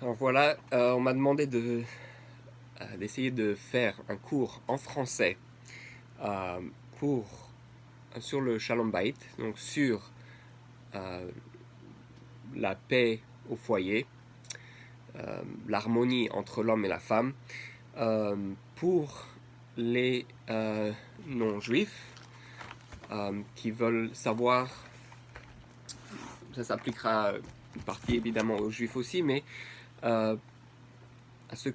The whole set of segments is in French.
Alors voilà, on m'a demandé d'essayer de faire un cours en français euh, pour, sur le Shalom Bait, donc sur euh, la paix au foyer, l'harmonie entre l'homme et la femme, pour les non-juifs qui veulent savoir, ça s'appliquera une partie évidemment aux juifs aussi, mais euh,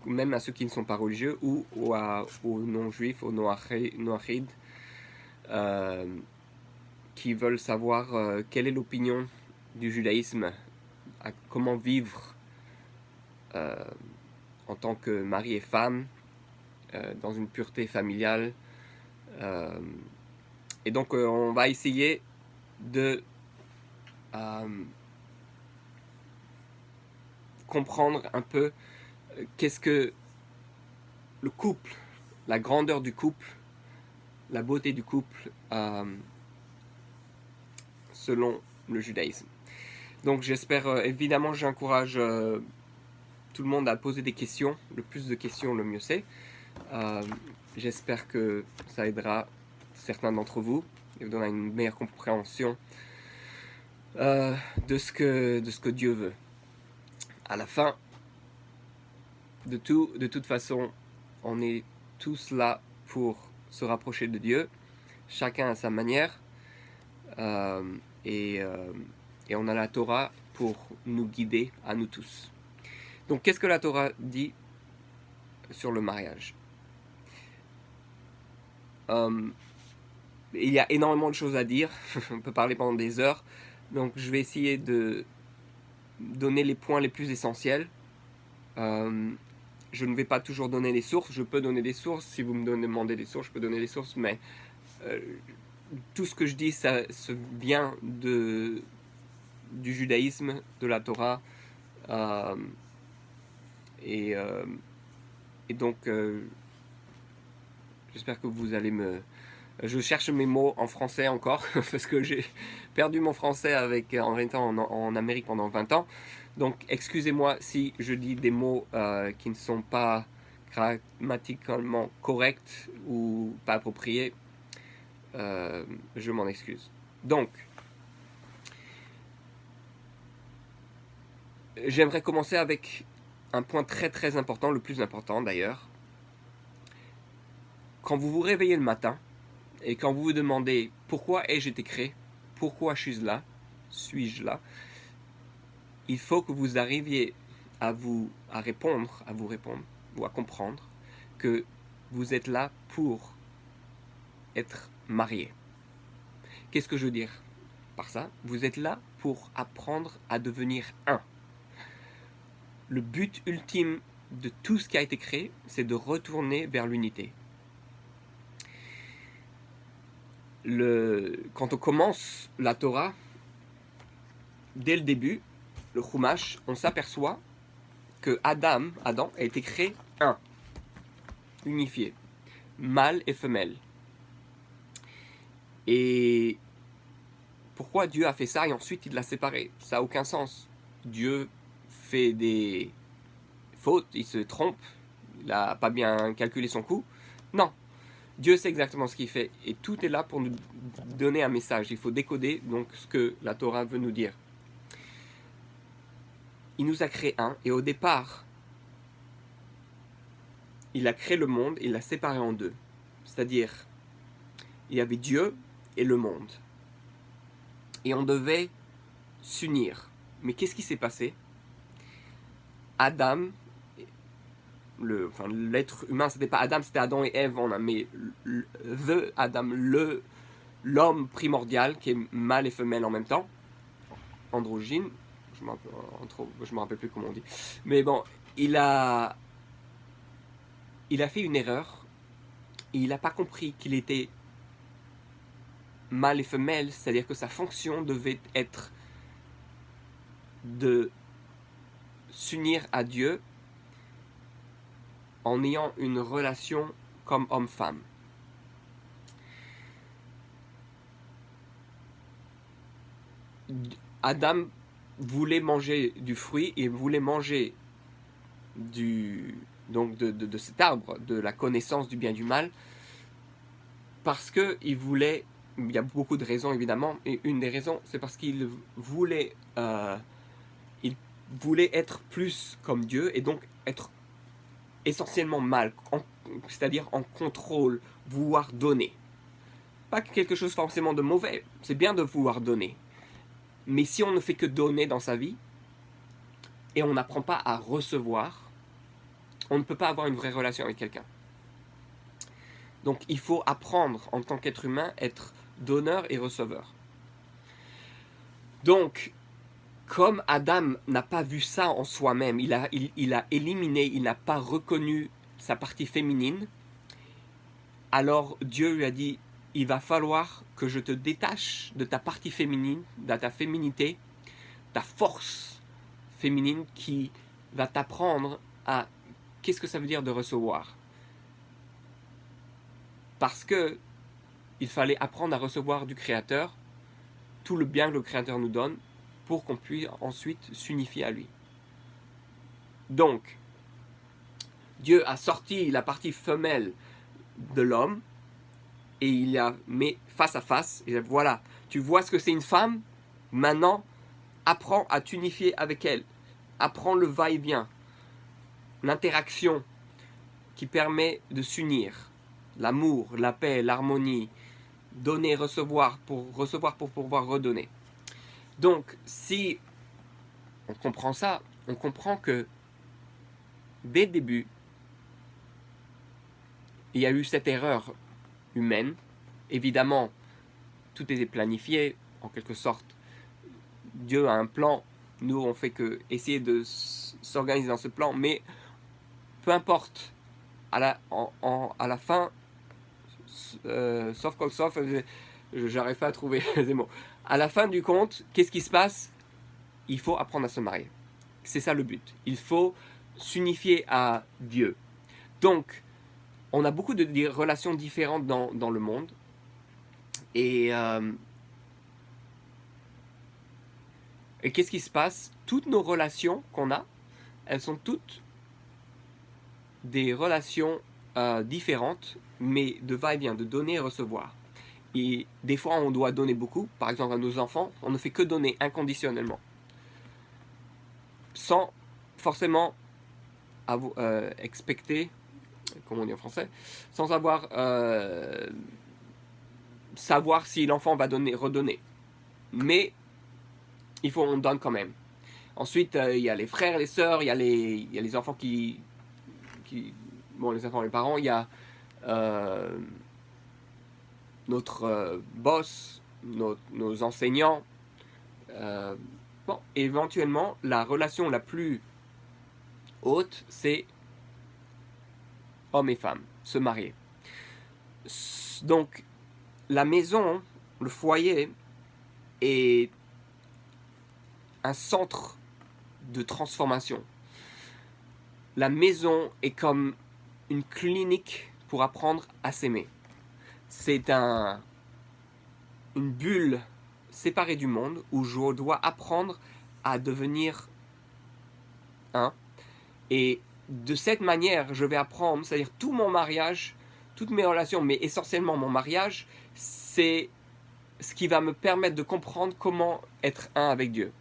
même à ceux qui ne sont pas religieux aux non-juifs, aux noachides, euh, qui veulent savoir quelle est l'opinion du judaïsme, comment vivre euh, en tant que mari et femme, dans une pureté familiale. Euh, et donc on va essayer de comprendre un peu qu'est-ce que le couple, la grandeur du couple, la beauté du couple selon le judaïsme. Donc j'espère, évidemment j'encourage tout le monde à poser des questions, le plus de questions le mieux c'est. Euh, J'espère que ça aidera certains d'entre vous et vous donnera une meilleure compréhension euh, de ce que Dieu veut. À la fin de toute façon, on est tous là pour se rapprocher de Dieu, chacun à sa manière, euh, et, euh, et on a la Torah pour nous guider à nous tous. Donc qu'est-ce que la Torah dit sur le mariage? euh, Il y a énormément de choses à dire, on peut parler pendant des heures, donc je vais essayer de donner les points les plus essentiels. Euh, je ne vais pas toujours donner les sources, je peux donner des sources, si vous me demandez des sources, je peux donner des sources, mais euh, tout ce que je dis, ça vient du judaïsme, de la Torah, euh, et, euh, et donc j'espère que vous allez me... Je cherche mes mots en français encore, parce que j'ai perdu mon français en étant en Amérique pendant 20 ans. Donc excusez-moi si je dis des mots qui ne sont pas grammaticalement corrects ou pas appropriés. Je m'en excuse. Donc, j'aimerais commencer avec un point très très important, le plus important d'ailleurs. Quand vous vous réveillez le matin, et quand vous vous demandez pourquoi ai-je été créé, pourquoi suis-je là, il faut que vous arriviez à vous répondre ou à comprendre que vous êtes là pour être marié. Qu'est-ce que je veux dire par ça? Vous êtes là pour apprendre à devenir un. Le but ultime de tout ce qui a été créé, c'est de retourner vers l'unité. Quand on commence la Torah, dès le début, le Chumash, on s'aperçoit que Adam a été créé un, unifié, mâle et femelle. Et pourquoi Dieu a fait ça et ensuite il l'a séparé? Ça n'a aucun sens. Dieu fait des fautes, il se trompe, il n'a pas bien calculé son coup. Non, Dieu sait exactement ce qu'il fait et tout est là pour nous donner un message. Il faut décoder donc ce que la Torah veut nous dire. Il nous a créé un et au départ, il a créé le monde et il l'a séparé en deux. C'est-à-dire, il y avait Dieu et le monde. Et on devait s'unir. Mais qu'est-ce qui s'est passé? Adam, l'être humain, c'était pas Adam, c'était Adam et Ève, mais Adam, l'homme primordial, qui est mâle et femelle en même temps, androgyne, je me rappelle plus comment on dit. Mais bon, il a, il a fait une erreur, et il n'a pas compris qu'il était mâle et femelle, c'est-à-dire que sa fonction devait être de s'unir à Dieu en ayant une relation comme homme-femme. Adam voulait manger du fruit et voulait manger de cet arbre, de la connaissance du bien et du mal, parce qu'il voulait, il y a beaucoup de raisons évidemment, et une des raisons, c'est parce qu'il voulait être plus comme Dieu, et donc être essentiellement mal, c'est-à-dire en contrôle, vouloir donner. Pas quelque chose forcément de mauvais, c'est bien de vouloir donner. Mais si on ne fait que donner dans sa vie, et on n'apprend pas à recevoir, on ne peut pas avoir une vraie relation avec quelqu'un. Donc il faut apprendre en tant qu'être humain, être donneur et receveur. Donc, comme Adam n'a pas vu ça en soi-même, il a éliminé, il n'a pas reconnu sa partie féminine, alors Dieu lui a dit, il va falloir que je te détache de ta partie féminine, de ta féminité, ta force féminine qui va t'apprendre à qu'est-ce que ça veut dire de recevoir. Parce que il fallait apprendre à recevoir du Créateur tout le bien que le Créateur nous donne pour qu'on puisse ensuite s'unifier à lui. Donc, Dieu a sorti la partie femelle de l'homme et il a mis face à face. Et voilà, tu vois ce que c'est une femme, maintenant apprends à t'unifier avec elle. Apprends le va-et-vient, l'interaction qui permet de s'unir, l'amour, la paix, l'harmonie, donner, recevoir pour pouvoir redonner. Donc, si on comprend ça, on comprend que dès le début, il y a eu cette erreur humaine. Évidemment, tout était planifié, en quelque sorte. Dieu a un plan, nous on fait que essayer de s'organiser dans ce plan, mais peu importe, à la fin, sauf j'arrive pas à trouver les mots. À la fin du compte, qu'est-ce qui se passe? Il faut apprendre à se marier. C'est ça le but. Il faut s'unifier à Dieu. Donc, on a beaucoup de relations différentes dans le monde. Et qu'est-ce qui se passe? Toutes nos relations qu'on a, elles sont toutes des relations différentes, mais de va-et-vient, de donner et recevoir. Et des fois, on doit donner beaucoup. Par exemple, à nos enfants, on ne fait que donner inconditionnellement. Sans forcément expecter, comment on dit en français, sans avoir savoir si l'enfant va redonner. Mais on donne quand même. Ensuite, il y a les frères, les sœurs, il y a les enfants bon, les enfants, les parents, il y a notre boss, nos enseignants. Bon, éventuellement, la relation la plus haute, c'est hommes et femmes, se marier. Donc, la maison, le foyer, est un centre de transformation. La maison est comme une clinique pour apprendre à s'aimer. C'est une bulle séparée du monde où je dois apprendre à devenir un. Et de cette manière, je vais apprendre, c'est-à-dire tout mon mariage, toutes mes relations, mais essentiellement mon mariage, c'est ce qui va me permettre de comprendre comment être un avec Dieu.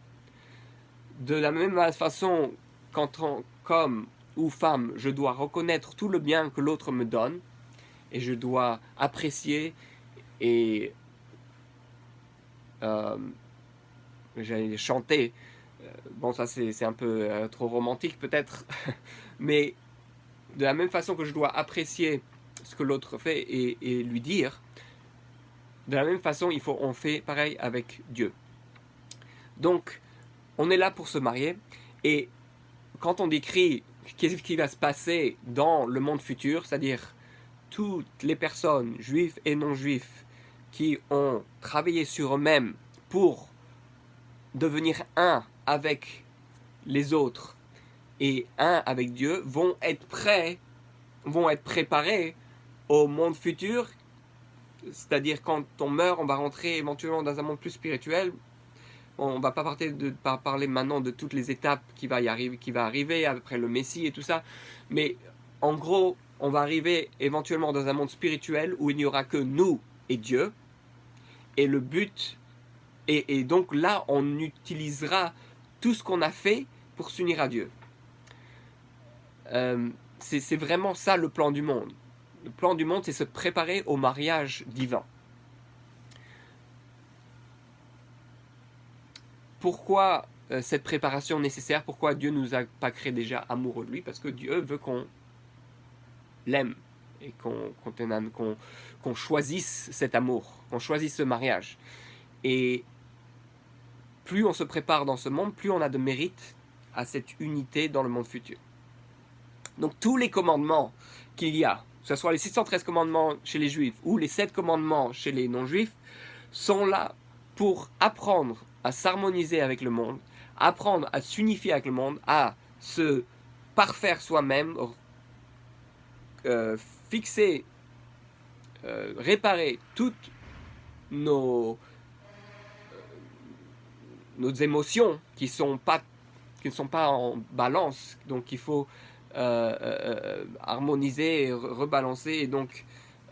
De la même façon, quand comme ou femme, je dois reconnaître tout le bien que l'autre me donne, et je dois apprécier et j'allais chanter. Bon, ça c'est un peu trop romantique peut-être, mais de la même façon que je dois apprécier ce que l'autre fait et lui dire, de la même façon on fait pareil avec Dieu. Donc on est là pour se marier, et quand on décrit qu'est-ce qui va se passer dans le monde futur, c'est-à-dire toutes les personnes, juifs et non juifs, qui ont travaillé sur eux-mêmes pour devenir un avec les autres et un avec Dieu, vont être préparés au monde futur. C'est-à-dire quand on meurt, on va rentrer éventuellement dans un monde plus spirituel, on va pas parler maintenant de toutes les étapes qui va arriver après le Messie et tout ça, mais en gros, on va arriver éventuellement dans un monde spirituel où il n'y aura que nous et Dieu, et le but, et donc là, on utilisera tout ce qu'on a fait pour s'unir à Dieu. C'est vraiment ça le plan du monde. Le plan du monde, c'est se préparer au mariage divin. Pourquoi cette préparation nécessaire? Pourquoi Dieu ne nous a pas créé déjà amoureux de lui? Parce que Dieu veut qu'on l'aime et qu'on choisisse cet amour, qu'on choisisse ce mariage. Et plus on se prépare dans ce monde, plus on a de mérite à cette unité dans le monde futur. Donc tous les commandements qu'il y a, que ce soit les 613 commandements chez les Juifs ou les 7 commandements chez les non-Juifs, sont là pour apprendre à s'harmoniser avec le monde, apprendre à s'unifier avec le monde, à se parfaire soi-même, fixer, réparer toutes nos émotions qui ne sont pas en balance. Donc il faut harmoniser et rebalancer, et donc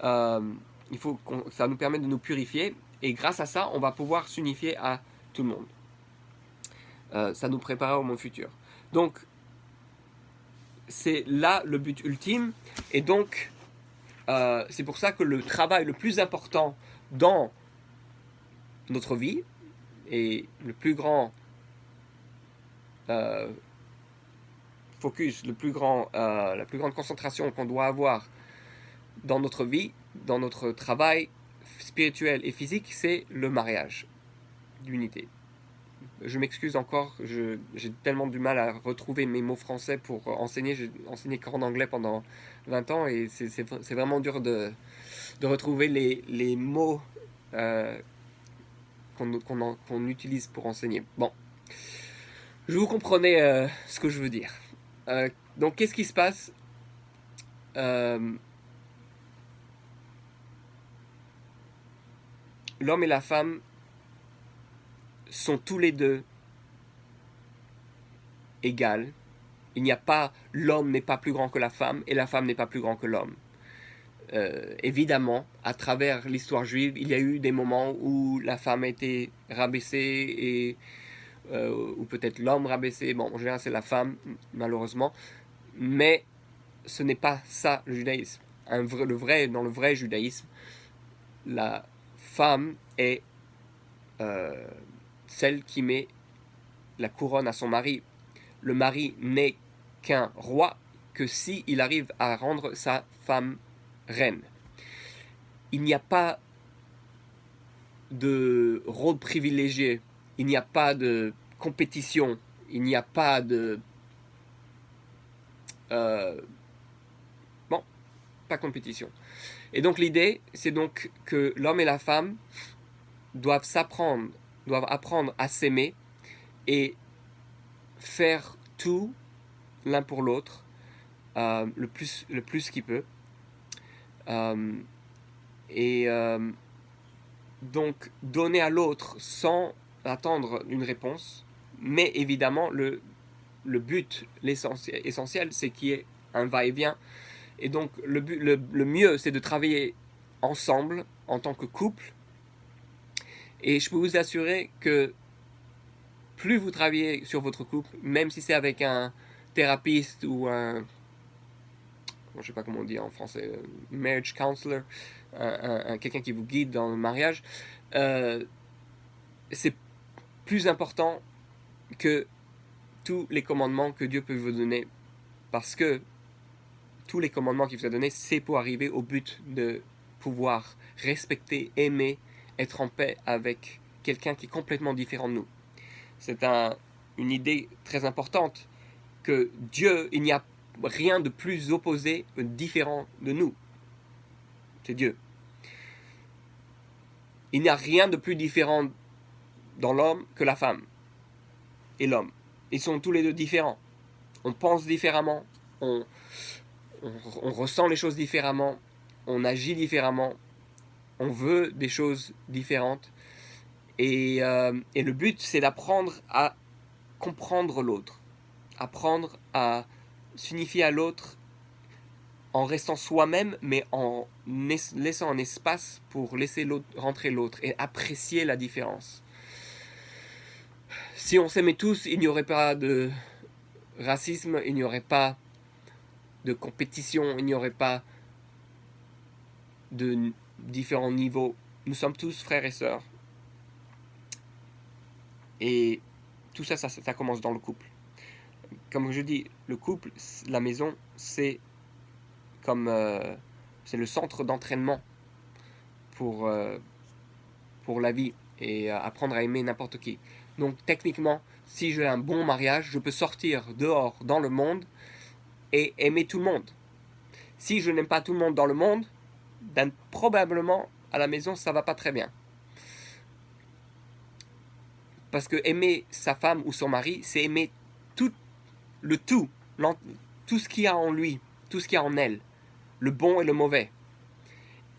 il faut ça nous permet de nous purifier, et grâce à ça on va pouvoir s'unifier à tout le monde. Ça nous prépare au monde futur. Donc c'est là le but ultime, et donc c'est pour ça que le travail le plus important dans notre vie, et le plus grand focus, la plus grande concentration qu'on doit avoir dans notre vie, dans notre travail spirituel et physique, c'est le mariage d'unité. Je m'excuse encore, j'ai tellement du mal à retrouver mes mots français pour enseigner. J'ai enseigné qu'en anglais pendant 20 ans, et c'est vraiment dur de retrouver les mots qu'on utilise pour enseigner. Bon, je vous comprenez ce que je veux dire. Donc qu'est-ce qui se passe? L'homme et la femme sont tous les deux égales. Il n'y a pas, l'homme n'est pas plus grand que la femme, et la femme n'est pas plus grand que l'homme. Évidemment, à travers l'histoire juive, il y a eu des moments où la femme a été rabaissée, ou peut-être l'homme rabaissé. Bon, en général, c'est la femme, malheureusement. Mais ce n'est pas ça le judaïsme. Dans le vrai judaïsme, la femme est celle qui met la couronne à son mari. Le mari n'est qu'un roi que s'il arrive à rendre sa femme reine. Il n'y a pas de rôle privilégié, il n'y a pas de compétition, il n'y a pas de... pas compétition. Et donc l'idée, c'est donc que l'homme et la femme doivent apprendre à s'aimer et faire tout l'un pour l'autre le plus qu'il peut. Donc donner à l'autre sans attendre une réponse, mais évidemment le but, essentiel, c'est qu'il y ait un va-et-vient. Et donc le mieux, c'est de travailler ensemble en tant que couple, et je peux vous assurer que plus vous travaillez sur votre couple, même si c'est avec un thérapeute ou un, je sais pas comment on dit en français, marriage counselor, quelqu'un qui vous guide dans le mariage, c'est plus important que tous les commandements que Dieu peut vous donner, parce que tous les commandements qu'il vous a donnés, c'est pour arriver au but de pouvoir respecter, aimer, être en paix avec quelqu'un qui est complètement différent de nous. C'est une idée très importante, que Dieu, il n'y a rien de plus opposé, différent de nous. C'est Dieu. Il n'y a rien de plus différent dans l'homme que la femme et l'homme. Ils sont tous les deux différents. On pense différemment, on ressent les choses différemment, on agit différemment, on veut des choses différentes. Et le but, c'est d'apprendre à comprendre l'autre, apprendre à s'unifier à l'autre en restant soi-même, mais en laissant un espace pour laisser rentrer l'autre et apprécier la différence. Si on s'aimait tous, il n'y aurait pas de racisme, il n'y aurait pas de compétition, il n'y aurait pas de différents niveaux. Nous sommes tous frères et sœurs. Et tout ça, ça commence dans le couple. Comme je dis, le couple, la maison, c'est comme c'est le centre d'entraînement pour la vie et apprendre à aimer n'importe qui. Donc techniquement, si j'ai un bon mariage, je peux sortir dehors dans le monde et aimer tout le monde. Si je n'aime pas tout le monde dans le monde, ben, probablement à la maison ça va pas très bien. Parce que aimer sa femme ou son mari, c'est aimer tout ce qu'il y a en lui, tout ce qu'il y a en elle, le bon et le mauvais.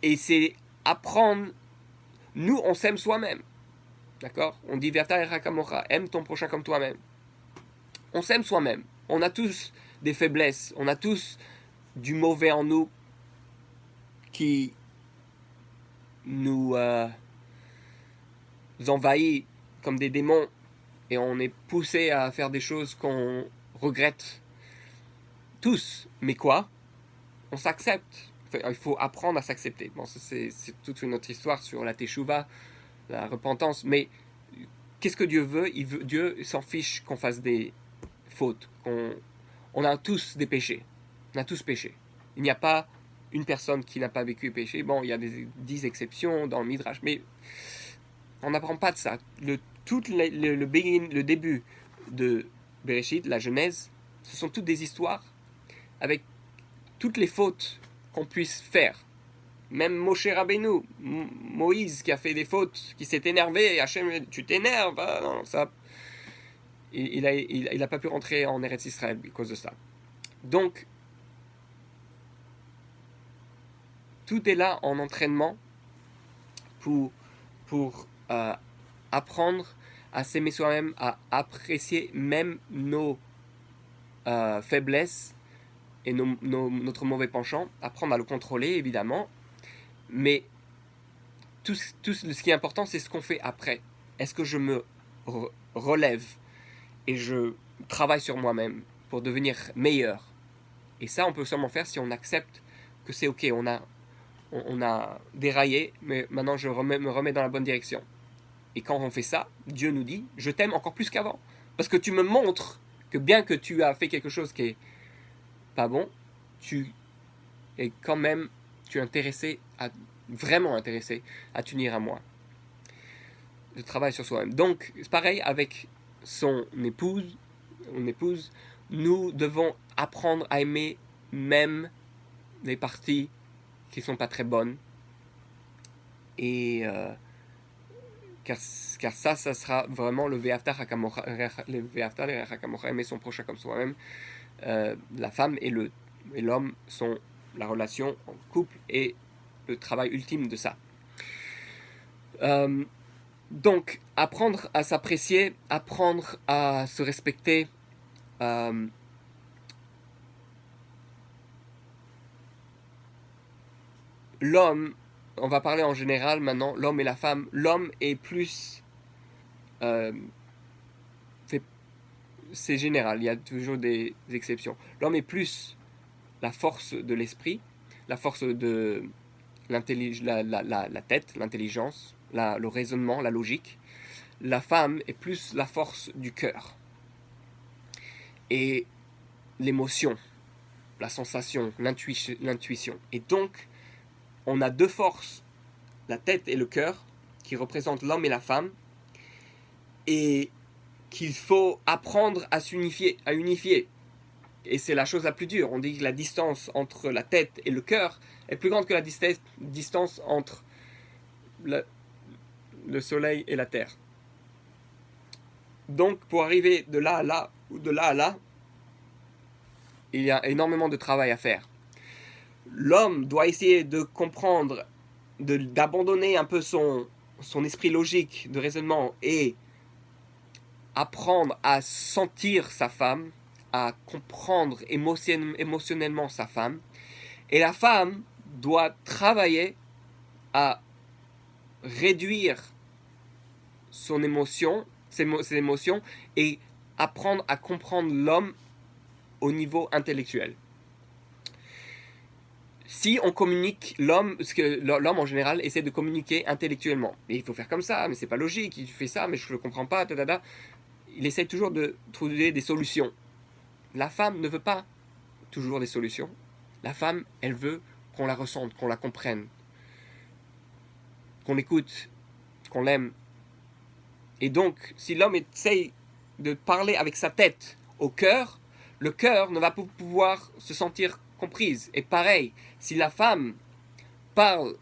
Et c'est apprendre, nous on s'aime soi-même, d'accord? On dit Verta et Hakamocha, aime ton prochain comme toi-même. On s'aime soi-même, on a tous des faiblesses, on a tous du mauvais en nous qui nous envahit comme des démons et on est poussé à faire des choses qu'on regrette tous. Mais quoi? On s'accepte. Enfin, il faut apprendre à s'accepter. Bon, ça, c'est toute une autre histoire sur la teshuva, la repentance. Mais qu'est-ce que Dieu veut? Dieu s'en fiche qu'on fasse des fautes. On a tous des péchés. On a tous péché. Il n'y a pas une personne qui n'a pas vécu péché. Bon, il y a 10 exceptions dans le Midrash, mais on n'apprend pas de ça. Le début de Bereshit, la Genèse, ce sont toutes des histoires avec toutes les fautes qu'on puisse faire. Même Moshe Rabbeinu, Moïse qui a fait des fautes, qui s'est énervé, Hachem, tu t'énerves, ah non, ça, il a pas pu rentrer en Eretz Israël à cause de ça. Donc, tout est là en entraînement pour apprendre à s'aimer soi-même, à apprécier même nos faiblesses et notre mauvais penchant, apprendre à le contrôler évidemment, mais tout ce qui est important, c'est ce qu'on fait après. Est-ce que je me relève et je travaille sur moi-même pour devenir meilleur? Et ça, on peut seulement faire si on accepte que c'est ok, on a déraillé, mais maintenant je me remets dans la bonne direction. Et quand on fait ça, Dieu nous dit, je t'aime encore plus qu'avant. Parce que tu me montres que bien que tu as fait quelque chose qui est pas bon, tu es quand même, vraiment intéressé à t'unir à moi. Je travaille sur soi-même. Donc, c'est pareil avec son épouse, nous devons apprendre à aimer même les parties qui sont pas très bonnes. Et car ça sera vraiment le Ve'afta Hakamocha, aimer son prochain comme soi-même. La femme et l'homme sont la relation en couple et le travail ultime de ça. Donc, apprendre à s'apprécier, apprendre à se respecter, l'homme, on va parler en général maintenant, l'homme et la femme, l'homme est plus... c'est général, il y a toujours des exceptions. L'homme est plus la force de l'esprit, la force de la tête, l'intelligence, le raisonnement, la logique. La femme est plus la force du cœur et l'émotion, la sensation, l'intuition. Et donc, on a deux forces, la tête et le cœur, qui représentent l'homme et la femme, et qu'il faut apprendre à unifier. Et c'est la chose la plus dure. On dit que la distance entre la tête et le cœur est plus grande que la distance entre le soleil et la terre. Donc, pour arriver de là à là, ou de là à là, il y a énormément de travail à faire. L'homme doit essayer de comprendre, d'abandonner un peu son son esprit logique de raisonnement est apprendre à sentir sa femme, à comprendre émotionnellement sa femme, et la femme doit travailler à réduire son émotion, ses émotions, et apprendre à comprendre l'homme au niveau intellectuel. Si on communique l'homme, parce que l'homme en général essaie de communiquer intellectuellement, et il faut faire comme ça, mais c'est pas logique, il fait ça, mais je le comprends pas, tadada. Il essaie toujours de trouver des solutions. La femme ne veut pas toujours des solutions. La femme, elle veut qu'on la ressente, qu'on la comprenne, qu'on l'écoute, qu'on l'aime. Et donc, si l'homme essaye de parler avec sa tête au cœur, le cœur ne va pas pouvoir se sentir comprise. Et pareil, si la femme parle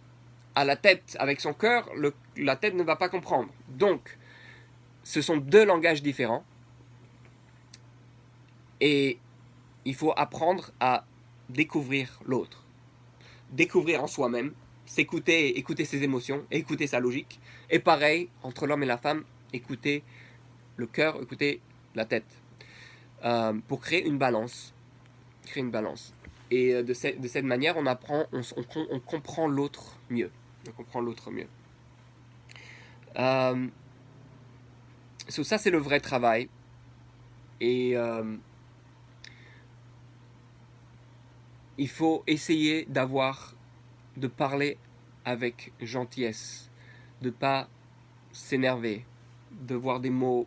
à la tête avec son cœur, la tête ne va pas comprendre. Donc, ce sont deux langages différents. Et il faut apprendre à découvrir l'autre. Découvrir en soi-même, s'écouter, écouter ses émotions, écouter sa logique. Et pareil, entre l'homme et la femme, écouter le cœur, écouter la tête. Pour créer une balance. Et de cette manière, on apprend, on comprend l'autre mieux. On comprend l'autre mieux. Ça, c'est le vrai travail. Et il faut essayer de parler avec gentillesse, de pas s'énerver, de voir des mots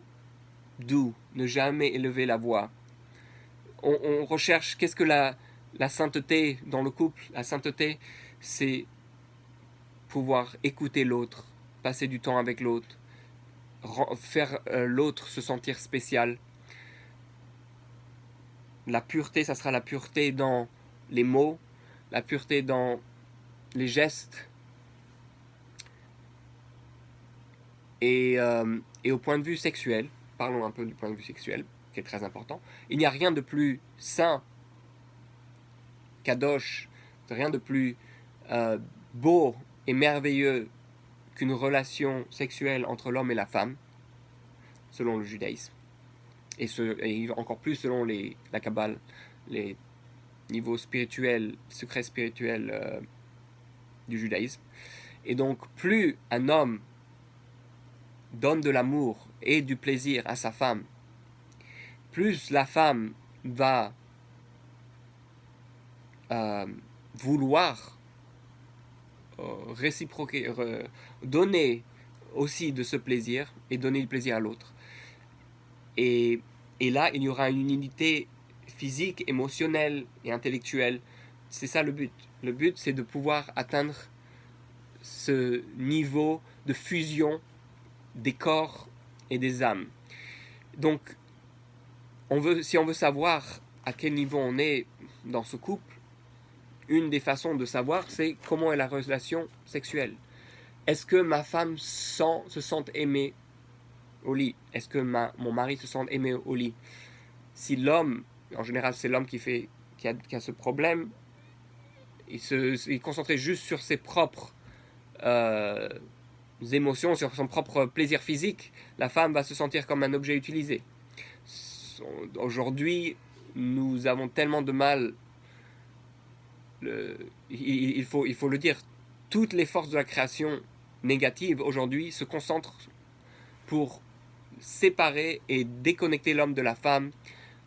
doux, ne jamais élever la voix. On recherche qu'est-ce que la sainteté dans le couple. La sainteté, c'est pouvoir écouter l'autre, passer du temps avec l'autre, faire l'autre se sentir spécial. La pureté, ça sera la pureté dans les mots, la pureté dans les gestes. Et au point de vue sexuel, parlons un peu du point de vue sexuel, qui est très important. Il n'y a rien de plus sain, kadosh, rien de plus beau et merveilleux qu'une relation sexuelle entre l'homme et la femme, selon le judaïsme. Et encore plus selon la Kabbale, les niveaux spirituels, secrets spirituels du judaïsme. Et donc, plus un homme donne de l'amour et du plaisir à sa femme, plus la femme va vouloir réciproquer, donner aussi de ce plaisir et donner du plaisir à l'autre. Et là, il y aura une unité physique, émotionnelle et intellectuelle. C'est ça le but. Le but, c'est de pouvoir atteindre ce niveau de fusion des corps et des âmes. Donc, si on veut savoir à quel niveau on est dans ce couple, une des façons de savoir, c'est comment est la relation sexuelle. Est-ce que ma femme se sent aimée au lit? Est-ce que mon mari se sent aimé au lit? Si l'homme, en général c'est l'homme qui a ce problème, il est concentré juste sur ses propres émotions, sur son propre plaisir physique, la femme va se sentir comme un objet utilisé. Aujourd'hui, nous avons tellement de mal, il faut le dire, toutes les forces de la création négative aujourd'hui se concentrent pour séparer et déconnecter l'homme de la femme,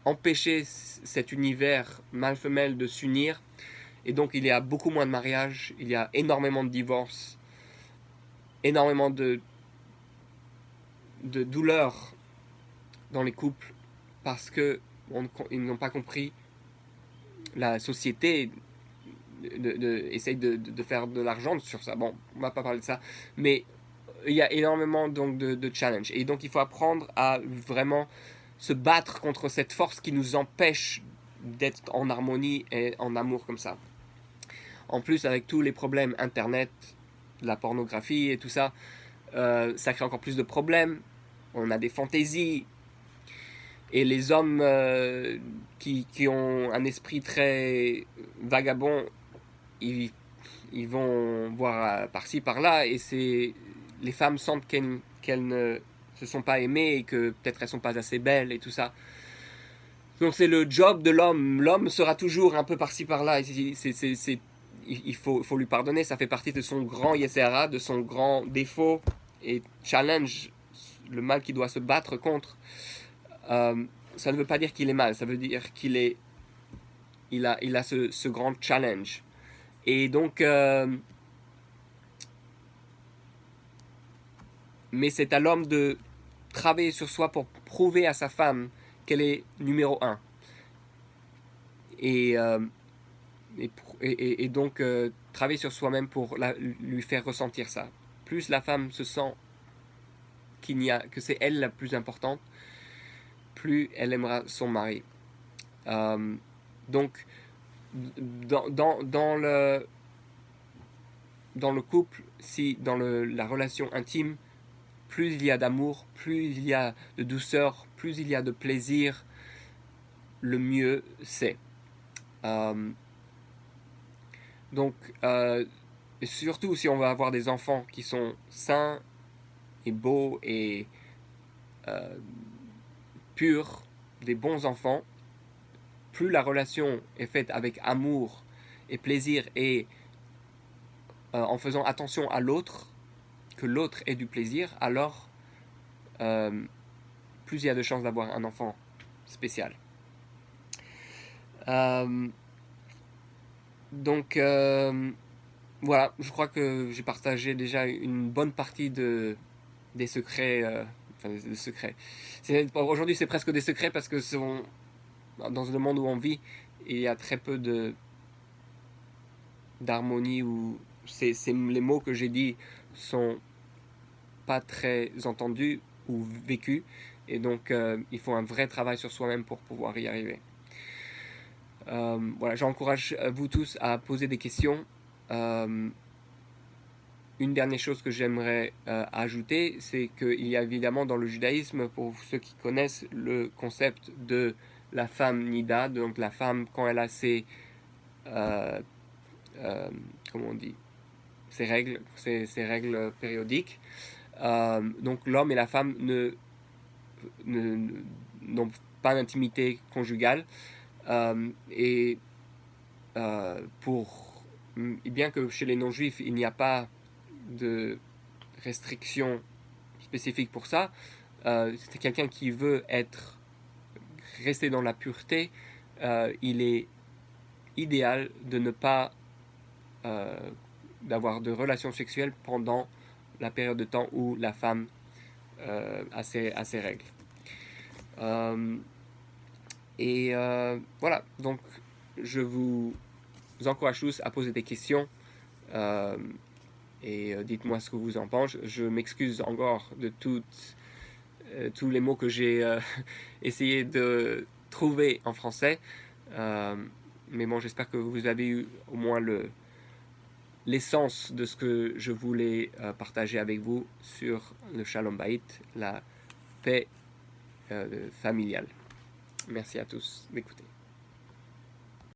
empêcher cet univers mâle-femelle de s'unir. Et donc il y a beaucoup moins de mariages, il y a énormément de divorces, énormément de douleurs dans les couples parce qu'ils n'ont pas compris. La société essaye de faire de l'argent sur ça. Bon, on va pas parler de ça, mais il y a énormément donc de challenges. Et donc il faut apprendre à vraiment se battre contre cette force qui nous empêche d'être en harmonie et en amour comme ça. En plus, avec tous les problèmes internet, la pornographie et tout ça, ça crée encore plus de problèmes. On a des fantaisies. Et les hommes qui ont un esprit très vagabond, ils vont voir par-ci, par-là, et c'est les femmes sentent qu'elles ne se sont pas aimées et que peut-être elles sont pas assez belles et tout ça. Donc c'est le job de l'homme. L'homme sera toujours un peu par-ci par-là. Il faut lui pardonner. Ça fait partie de son grand Yesera, de son grand défaut et challenge, le mal qu'il doit se battre contre. Ça ne veut pas dire qu'il est mal. Ça veut dire il a ce grand challenge. Et donc, mais c'est à l'homme de travailler sur soi pour prouver à sa femme qu'elle est numéro un. Et donc travailler sur soi-même pour lui faire ressentir ça. Plus la femme se sent que c'est elle la plus importante, plus elle aimera son mari. Donc dans le couple, si dans la relation intime, plus il y a d'amour, plus il y a de douceur, plus il y a de plaisir, le mieux c'est. Donc, surtout si on va avoir des enfants qui sont sains et beaux et purs, des bons enfants, plus la relation est faite avec amour et plaisir et en faisant attention à l'autre, que l'autre ait du plaisir, alors plus il y a de chances d'avoir un enfant spécial. Donc voilà, je crois que j'ai partagé déjà une bonne partie des secrets. Des secrets. Aujourd'hui, c'est presque des secrets parce que dans le monde où on vit, il y a très peu d'harmonie où les mots que j'ai dit sont pas très entendus ou vécus. Et donc, il faut un vrai travail sur soi-même pour pouvoir y arriver. Voilà, j'encourage vous tous à poser des questions. Une dernière chose que j'aimerais ajouter, c'est qu'il y a évidemment dans le judaïsme, pour ceux qui connaissent, le concept de la femme nida, donc la femme quand elle a ses comment on dit, ses règles périodiques. Donc l'homme et la femme n'ont pas d'intimité conjugale. Et bien que chez les non-juifs il n'y a pas de restrictions spécifiques pour ça, c'est quelqu'un qui veut rester dans la pureté, il est idéal de ne pas d'avoir de relations sexuelles pendant la période de temps où la femme a ses règles. Voilà, donc je vous encourage tous à poser des questions et dites-moi ce que vous en pensez. Je m'excuse encore de tous les mots que j'ai essayé de trouver en français, mais bon, j'espère que vous avez eu au moins l'essence de ce que je voulais partager avec vous sur le Shalom Bayit, la paix familiale. Merci à tous d'écouter.